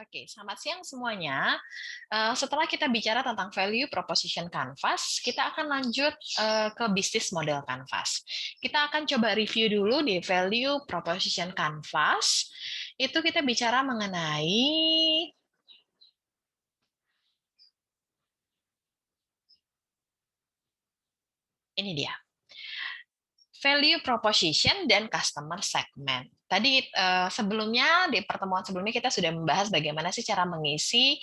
Oke, selamat siang semuanya. Setelah kita bicara tentang value proposition Canvas, kita akan lanjut ke bisnis model Canvas. Kita akan coba review dulu di value proposition Canvas. Itu kita bicara mengenai ini dia. Value proposition dan customer segment. Tadi sebelumnya di pertemuan sebelumnya kita sudah membahas bagaimana sih cara mengisi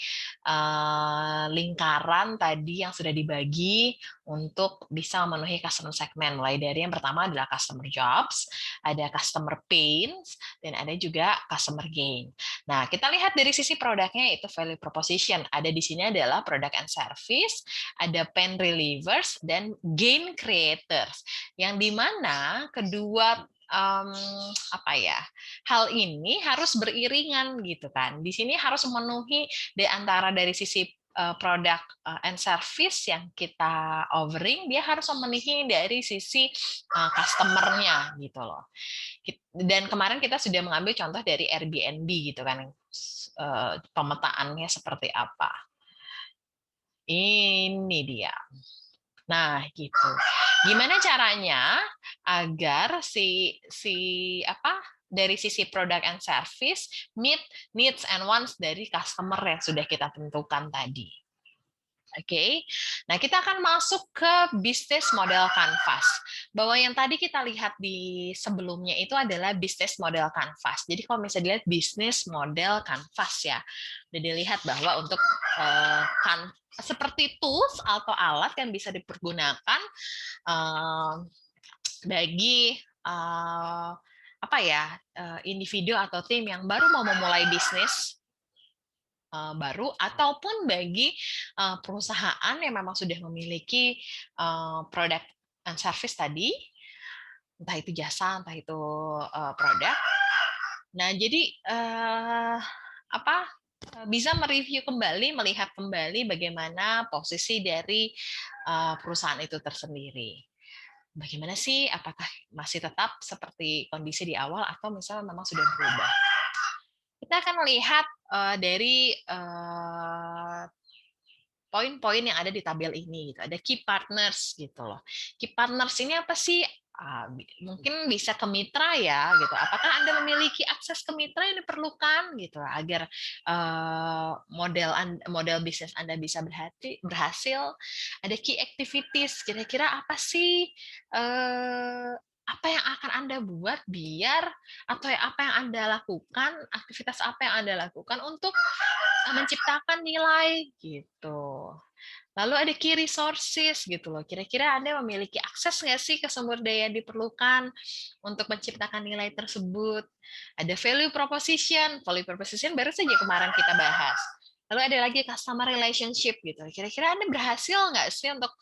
lingkaran tadi yang sudah dibagi untuk bisa memenuhi customer segment. Mulai dari yang pertama adalah customer jobs, ada customer pains, dan ada juga customer gain. Nah, kita lihat dari sisi produknya itu value proposition. Ada di sini adalah product and service, ada pain relievers, dan gain creators. Yang dimana kedua hal ini harus beriringan gitu kan. Di sini harus memenuhi di antara dari sisi produk and service yang kita offering, dia harus memenuhi dari sisi customer-nya gitu loh. Dan kemarin kita sudah mengambil contoh dari Airbnb gitu kan, pemetaannya seperti apa. Ini dia. Nah, gitu. Gimana caranya agar dari sisi product and service meet needs and wants dari customer yang sudah kita tentukan tadi. Oke, nah kita akan masuk ke bisnis model Canvas. Bahwa yang tadi kita lihat di sebelumnya itu adalah bisnis model Canvas. Jadi kalau misalnya dilihat bisnis model Canvas ya, udah dilihat bahwa untuk seperti tools atau alat yang bisa dipergunakan bagi individu atau tim yang baru mau memulai bisnis baru ataupun bagi perusahaan yang memang sudah memiliki produk dan service tadi, entah itu jasa, entah itu produk. Nah, jadi bisa mereview kembali, melihat kembali bagaimana posisi dari perusahaan itu tersendiri. Bagaimana sih? Apakah masih tetap seperti kondisi di awal atau misalnya memang sudah berubah? Kita akan melihat dari poin-poin yang ada di tabel ini gitu. Ada key partners gitu loh. Key partners ini apa sih? Mungkin bisa ke mitra ya gitu. Apakah Anda memiliki akses ke mitra yang diperlukan gitu agar model bisnis Anda bisa berhasil? Ada key activities. Kira-kira apa sih apa yang akan Anda buat biar atau apa yang Anda lakukan, aktivitas apa yang Anda lakukan untuk menciptakan nilai gitu. Lalu ada key resources gitu loh. Kira-kira Anda memiliki akses nggak sih ke sumber daya yang diperlukan untuk menciptakan nilai tersebut? Ada value proposition. Value proposition baru saja kemarin kita bahas. Lalu ada lagi customer relationship gitu. Kira-kira Anda berhasil nggak sih untuk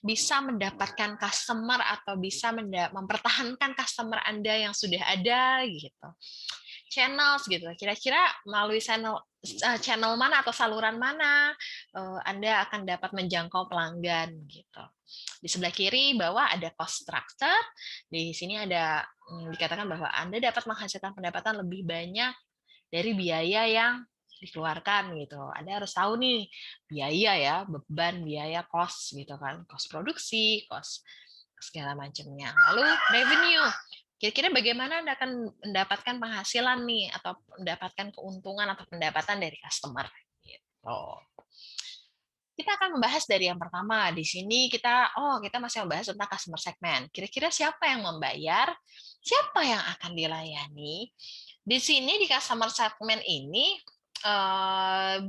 bisa mendapatkan customer atau bisa mempertahankan customer Anda yang sudah ada gitu. Channels gitu. Kira-kira melalui channel mana atau saluran mana Anda akan dapat menjangkau pelanggan gitu. Di sebelah kiri bawah ada cost structure. Di sini ada dikatakan bahwa Anda dapat menghasilkan pendapatan lebih banyak dari biaya yang dikeluarkan gitu. Anda harus tahu nih biaya ya, beban biaya cost gitu kan, cost produksi, cost segala macamnya. Lalu revenue. Kira-kira bagaimana Anda akan mendapatkan penghasilan nih atau mendapatkan keuntungan atau pendapatan dari customer gitu. Kita akan membahas dari yang pertama. Di sini kita masih membahas tentang customer segment. Kira-kira siapa yang membayar? Siapa yang akan dilayani? Di sini di customer segment ini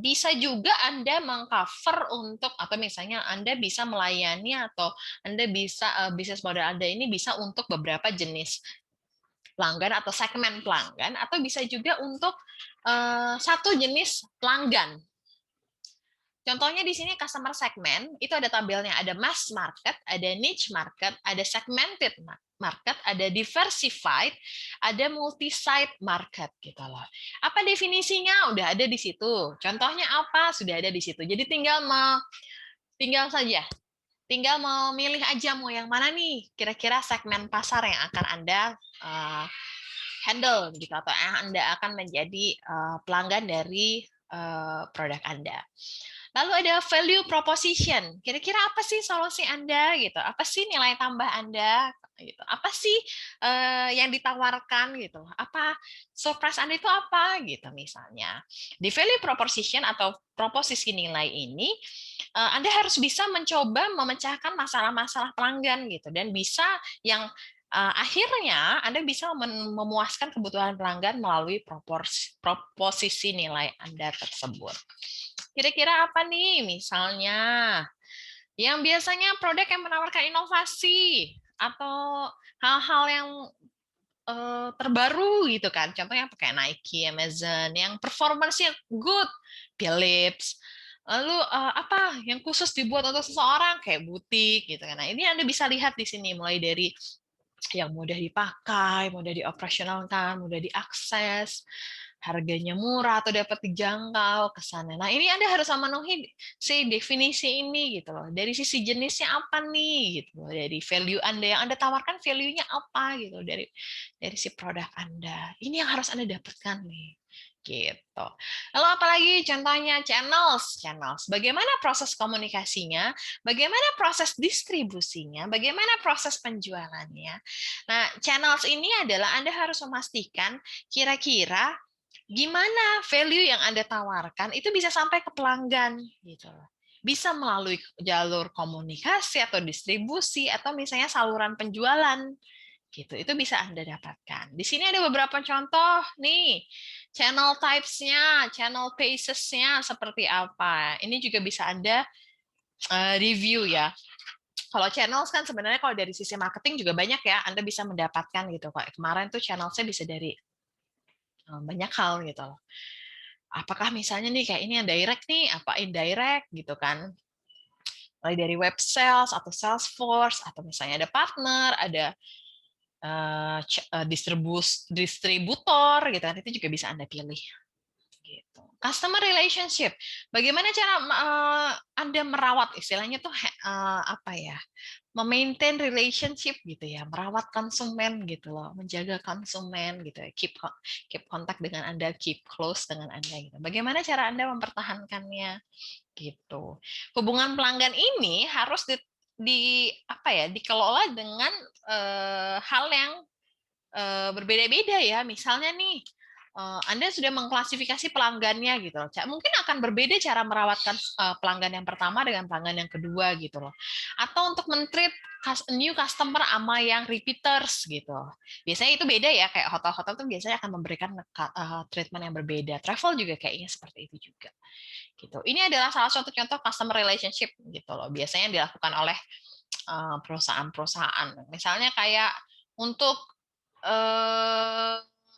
bisa juga Anda mengcover untuk atau misalnya Anda bisa melayani atau Anda bisa bisnis model Anda ini bisa untuk beberapa jenis pelanggan atau segmen pelanggan atau bisa juga untuk satu jenis pelanggan. Contohnya di sini customer segment, itu ada tabelnya, ada mass market, ada niche market, ada segmented market, ada diversified, ada multi-site market gitu loh. Apa definisinya? Udah ada di situ. Contohnya apa? Sudah ada di situ. Jadi tinggal memilih aja mau yang mana nih kira-kira segmen pasar yang akan Anda handle gitu atau yang Anda akan menjadi pelanggan dari produk Anda. Lalu ada value proposition. Kira-kira apa sih solusi Anda gitu? Apa sih nilai tambah Anda gitu? Apa sih yang ditawarkan gitu? Apa surprise Anda itu apa gitu misalnya. Di value proposition atau proposisi nilai ini Anda harus bisa mencoba memecahkan masalah-masalah pelanggan gitu dan bisa yang akhirnya Anda bisa memuaskan kebutuhan pelanggan melalui proposisi nilai Anda tersebut. Kira-kira apa nih? Misalnya, yang biasanya produk yang menawarkan inovasi atau hal-hal yang terbaru gitu kan. Contohnya pakai Nike, Amazon, yang performance-nya good, Philips. Lalu apa yang khusus dibuat untuk seseorang kayak butik gitu kan. Nah, ini Anda bisa lihat di sini mulai dari yang mudah dipakai, mudah dioperasionalkan, mudah diakses, harganya murah atau dapat dijangkau ke sana. Nah, ini Anda harus memenuhi si definisi ini gitu loh. Dari sisi jenisnya apa nih gitu loh. Dari value Anda yang Anda tawarkan value-nya apa gitu loh. Dari si produk Anda. Ini yang harus Anda dapatkan nih. Gitu. Lalu apalagi contohnya channels. Bagaimana proses komunikasinya? Bagaimana proses distribusinya? Bagaimana proses penjualannya? Nah, channels ini adalah Anda harus memastikan kira-kira gimana value yang Anda tawarkan itu bisa sampai ke pelanggan gitu loh. Bisa melalui jalur komunikasi atau distribusi atau misalnya saluran penjualan gitu. Itu bisa Anda dapatkan. Di sini ada beberapa contoh nih. Channel types-nya, channel paces-nya seperti apa. Ini juga bisa Anda review ya. Kalau channels kan sebenarnya kalau dari sisi marketing juga banyak ya, Anda bisa mendapatkan gitu. Kayak kemarin tuh channel saya bisa dari banyak hal gitu loh. Apakah misalnya nih kayak ini yang direct nih, apa indirect gitu kan. Mulai dari web sales atau Salesforce atau misalnya ada partner, ada distributor gitu kan, itu juga bisa Anda pilih. Gitu. Customer relationship, bagaimana cara Anda merawat istilahnya tuh apa ya, memaintain relationship gitu ya, merawat konsumen gitu loh, menjaga konsumen gitu ya, keep kontak dengan Anda, keep close dengan Anda gitu. Bagaimana cara Anda mempertahankannya gitu. Hubungan pelanggan ini harus di apa ya, dikelola dengan hal yang berbeda-beda ya. Misalnya nih, Anda sudah mengklasifikasi pelanggannya gitu loh. Mungkin akan berbeda cara merawatkan pelanggan yang pertama dengan pelanggan yang kedua gitu loh. Atau untuk men-treat new customer sama yang repeaters gitu. Biasanya itu beda ya, kayak hotel-hotel tuh biasanya akan memberikan treatment yang berbeda. Travel juga kayaknya seperti itu juga. Gitu. Ini adalah salah satu contoh customer relationship gitu loh. Biasanya yang dilakukan oleh perusahaan-perusahaan. Misalnya kayak untuk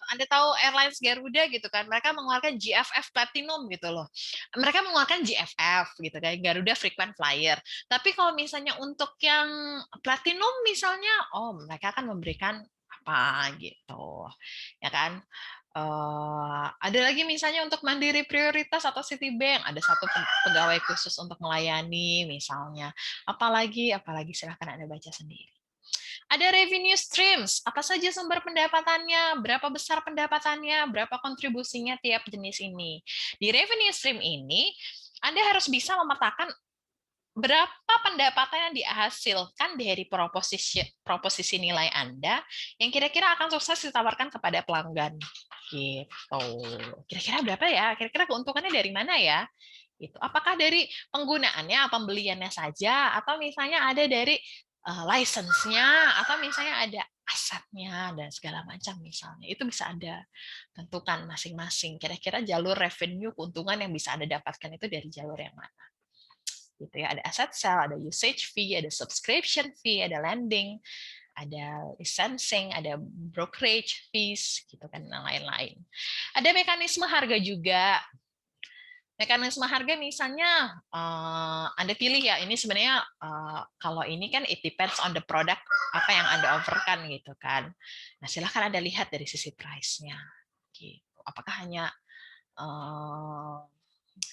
Anda tahu airlines Garuda gitu kan, mereka mengeluarkan GFF Platinum gitu loh. Mereka mengeluarkan GFF gitu kan, Garuda Frequent Flyer. Tapi kalau misalnya untuk yang Platinum misalnya, oh mereka akan memberikan apa gitu, ya kan? Ada lagi misalnya untuk Mandiri Prioritas atau Citibank, ada satu pegawai khusus untuk melayani misalnya. Apalagi silahkan Anda baca sendiri. Ada revenue streams, apa saja sumber pendapatannya, berapa besar pendapatannya, berapa kontribusinya tiap jenis ini. Di revenue stream ini, Anda harus bisa memetakan berapa pendapatan yang dihasilkan dari proposisi nilai Anda yang kira-kira akan sukses ditawarkan kepada pelanggan. Gitu. Kira-kira berapa ya? Kira-kira keuntungannya dari mana ya? Gitu. Apakah dari penggunaannya, pembeliannya saja, atau misalnya ada dari license-nya, atau misalnya ada asetnya dan segala macam misalnya. Itu bisa Anda tentukan masing-masing. Kira-kira jalur revenue keuntungan yang bisa Anda dapatkan itu dari jalur yang mana. Gitu ya, ada asset sale, ada usage fee, ada subscription fee, ada lending, ada licensing, ada brokerage fees, gitu kan, dan lain-lain. Ada mekanisme harga juga. Mekanisme harga misalnya Anda pilih ya, ini sebenarnya kalau ini kan it depends on the product apa yang Anda offerkan gitu kan. Nah, silahkan Anda lihat dari sisi price-nya. Gitu. Apakah hanya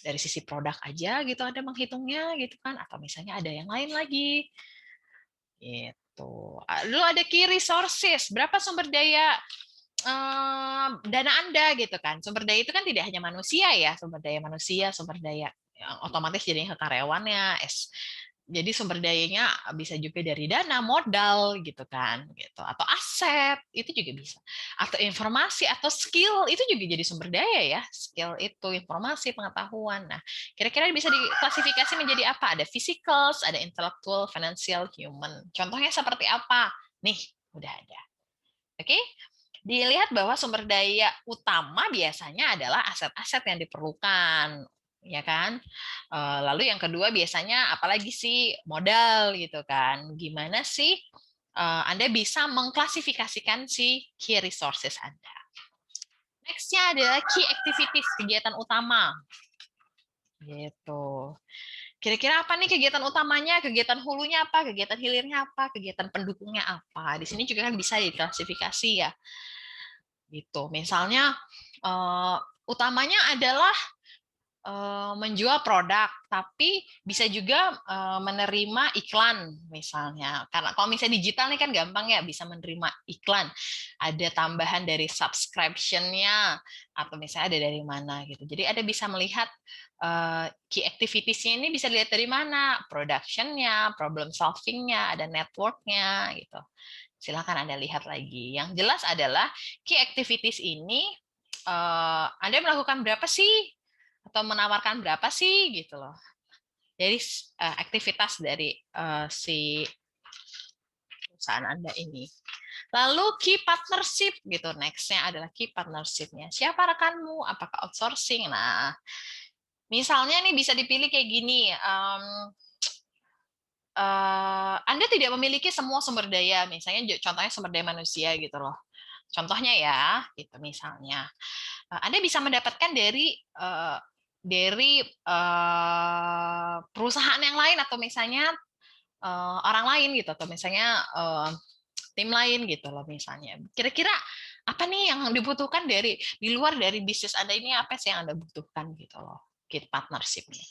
dari sisi produk aja gitu Anda menghitungnya gitu kan, atau misalnya ada yang lain lagi. Gitu. Lalu ada key resources, berapa sumber daya dana Anda gitu kan. Sumber daya itu kan tidak hanya manusia ya, sumber daya yang otomatis jadinya ke karyawannya, jadi sumber dayanya bisa juga dari dana, modal gitu kan, gitu. Atau aset itu juga bisa. Atau informasi atau skill itu juga jadi sumber daya ya. Skill itu informasi, pengetahuan. Nah, kira-kira bisa diklasifikasi menjadi apa? Ada physical, ada intellectual, financial, human. Contohnya seperti apa? Nih, udah ada. Oke? Dilihat bahwa sumber daya utama biasanya adalah aset-aset yang diperlukan, ya kan? Lalu yang kedua biasanya apalagi sih modal gitu kan? Gimana sih Anda bisa mengklasifikasikan si key resources Anda? Nextnya adalah key activities, kegiatan utama. Gitu. Kira-kira apa nih kegiatan utamanya, kegiatan hulunya apa, kegiatan hilirnya apa, kegiatan pendukungnya apa? Di sini juga kan bisa diklasifikasi ya. Gitu. Misalnya uh, utamanya adalah menjual produk, tapi bisa juga menerima iklan misalnya. Karena kalau misalnya digital nih kan gampang ya, bisa menerima iklan. Ada tambahan dari subscription-nya atau misalnya ada dari mana gitu. Jadi ada bisa melihat key activities-nya ini bisa dilihat dari mana, production-nya, problem solving-nya, ada network-nya gitu. Silakan Anda lihat lagi. Yang jelas adalah key activities ini Anda melakukan berapa sih atau menawarkan berapa sih gitu loh. Jadi aktivitas dari si perusahaan Anda ini. Lalu key partnership gitu. Nextnya adalah key partnership-nya. Siapa rekanmu? Apakah outsourcing? Nah, misalnya nih bisa dipilih kayak gini. Anda tidak memiliki semua sumber daya, misalnya contohnya sumber daya manusia gitu loh. Contohnya ya, gitu misalnya. Anda bisa mendapatkan dari perusahaan yang lain atau misalnya orang lain gitu atau misalnya tim lain gitu loh misalnya. Kira-kira apa nih yang dibutuhkan dari di luar dari bisnis Anda ini, apa sih yang Anda butuhkan gitu loh. Kit partnership-nya.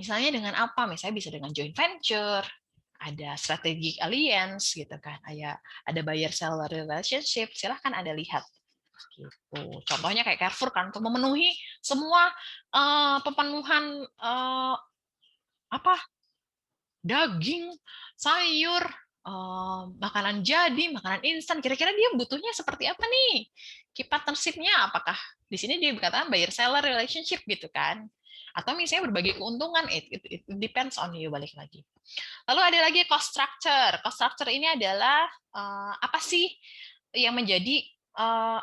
Misalnya dengan apa? Misalnya bisa dengan joint venture, ada strategic alliance gitu kan, ada buyer seller relationship. Silahkan Anda lihat gitu. Contohnya kayak Carrefour kan untuk memenuhi semua pemenuhan apa daging, sayur, makanan jadi, makanan instan. Kira-kira dia butuhnya seperti apa nih? Key partnership-nya apakah di sini dia berkata buyer seller relationship gitu kan? Atau misalnya berbagi keuntungan, it depends on you, balik lagi. Lalu ada lagi cost structure. Cost structure ini adalah apa sih yang menjadi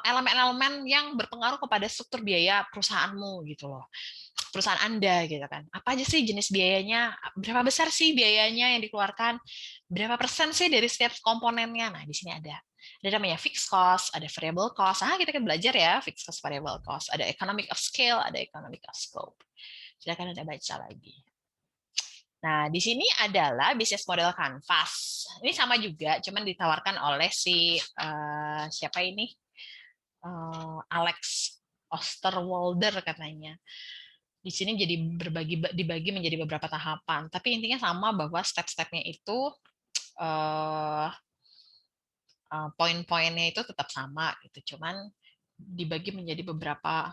elemen-elemen yang berpengaruh kepada struktur biaya perusahaanmu gitu loh. Perusahaan Anda gitu kan. Apa aja sih jenis biayanya? Berapa besar sih biayanya yang dikeluarkan? Berapa persen sih dari setiap komponennya? Nah, di sini ada. Ada namanya fixed cost, ada variable cost. Kita kan belajar ya, fixed cost, variable cost. Ada economic of scale, ada economic of scope. Silakan Anda baca lagi. Nah, di sini adalah bisnis model Canvas. Ini sama juga, cuman ditawarkan oleh si siapa ini? Alex Osterwalder katanya. Di sini jadi dibagi menjadi beberapa tahapan. Tapi intinya sama bahwa step-stepnya itu poin-poinnya itu tetap sama gitu. Cuman dibagi menjadi beberapa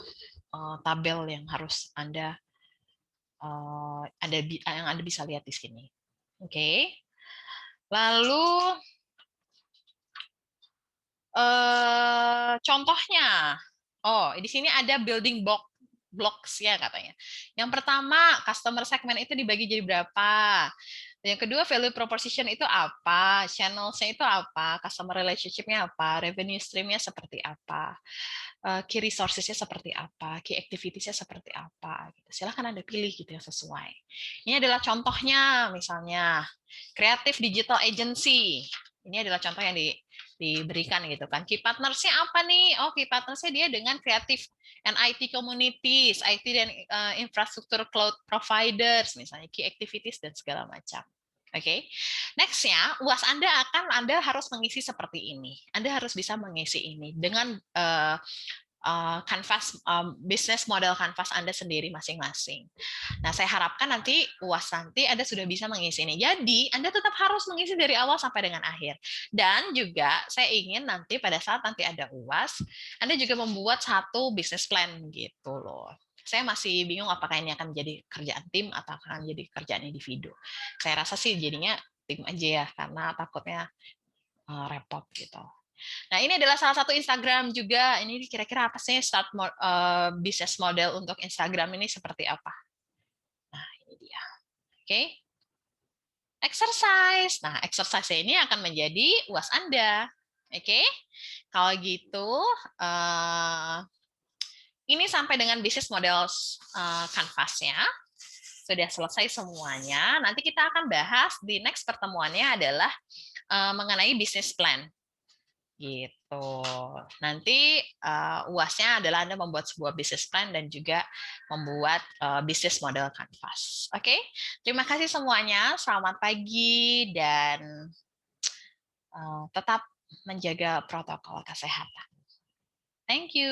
tabel yang harus Anda bisa lihat di sini. Oke. Lalu contohnya, di sini ada building blocks ya katanya. Yang pertama, customer segment itu dibagi jadi berapa? Yang kedua, value proposition itu apa? Channels-nya itu apa? Customer relationship-nya apa? Revenue stream-nya seperti apa? Key resources-nya seperti apa? Key activities-nya seperti apa? Gitu. Silahkan Anda pilih gitu yang sesuai. Ini adalah contohnya, misalnya Creative Digital Agency. Ini adalah contoh yang diberikan gitu kan. Key partners-nya apa nih? Key partners-nya dia dengan creative and IT communities, IT dan infrastruktur cloud providers, misalnya key activities dan segala macam. Oke, nextnya UAS Anda harus mengisi seperti ini. Anda harus bisa mengisi ini dengan kanvas bisnis model kanvas Anda sendiri masing-masing. Nah, saya harapkan nanti UAS nanti Anda sudah bisa mengisi ini. Jadi, Anda tetap harus mengisi dari awal sampai dengan akhir. Dan juga saya ingin nanti pada saat nanti ada UAS, Anda juga membuat satu business plan gitu loh. Saya masih bingung apakah ini akan menjadi kerjaan tim atau akan menjadi kerjaan individu. Saya rasa sih jadinya tim aja ya, karena takutnya repot gitu. Nah, ini adalah salah satu Instagram juga. Ini kira-kira apa sih business model untuk Instagram ini seperti apa? Nah, ini dia. Oke. Okay. Exercise. Nah, exercise ini akan menjadi UAS Anda. Oke. Okay. Kalau gitu, ini sampai dengan bisnis model kanvasnya. Sudah selesai semuanya. Nanti kita akan bahas di next pertemuannya adalah mengenai bisnis plan. Gitu. Nanti UASnya adalah Anda membuat sebuah business plan dan juga membuat bisnis model kanvas. Oke, terima kasih semuanya. Selamat pagi dan tetap menjaga protokol kesehatan. Thank you.